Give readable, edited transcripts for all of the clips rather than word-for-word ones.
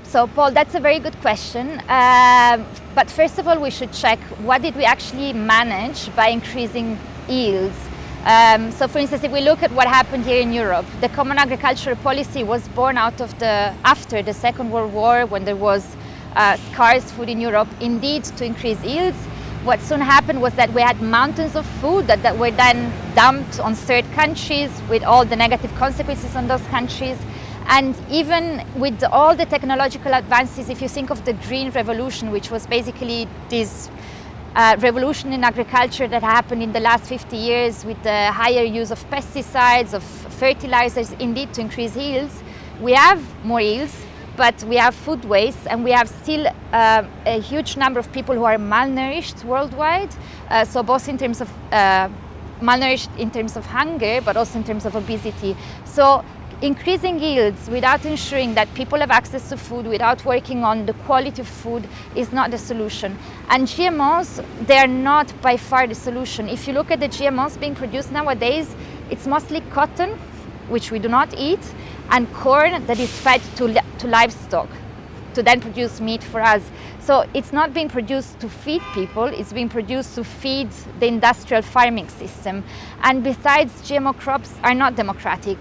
So, Paul, that's a very good question. But first of all, we should check what did we actually manage by increasing yields. So, for instance, if we look at what happened here in Europe, the Common Agricultural Policy was born out of after the Second World War, when there was scarce food in Europe, indeed to increase yields. What soon happened was that we had mountains of food that were then dumped on third countries with all the negative consequences on those countries. And even with all the technological advances, if you think of the Green Revolution, which was basically this revolution in agriculture that happened in the last 50 years with the higher use of pesticides, of fertilizers, indeed to increase yields, we have more yields, but we have food waste, and we have still a huge number of people who are malnourished worldwide. So both in terms of malnourished in terms of hunger, but also in terms of obesity. So increasing yields without ensuring that people have access to food, without working on the quality of food, is not the solution. And GMOs, they are not by far the solution. If you look at the GMOs being produced nowadays, it's mostly cotton, which we do not eat, and corn that is fed to livestock to then produce meat for us. So it's not being produced to feed people, it's being produced to feed the industrial farming system. And besides, GMO crops are not democratic.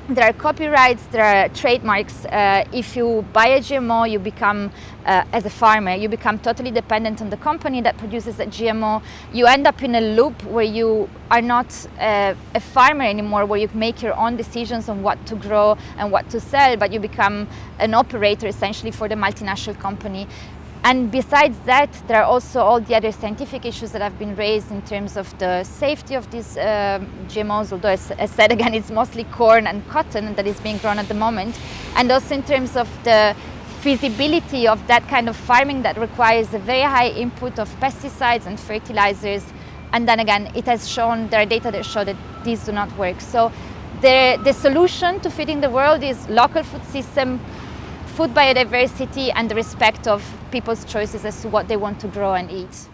There are copyrights, there are trademarks. If you buy a GMO, you become, as a farmer, you become totally dependent on the company that produces that GMO. You end up in a loop where you are not a farmer anymore, where you make your own decisions on what to grow and what to sell, but you become an operator essentially for the multinational company. And besides that, there are also all the other scientific issues that have been raised in terms of the safety of these GMOs, although as said again, it's mostly corn and cotton that is being grown at the moment. And also in terms of the feasibility of that kind of farming that requires a very high input of pesticides and fertilizers. And then again, it has shown, there are data that show that these do not work. So the solution to feeding the world is local food system, food biodiversity, and the respect of people's choices as to what they want to grow and eat.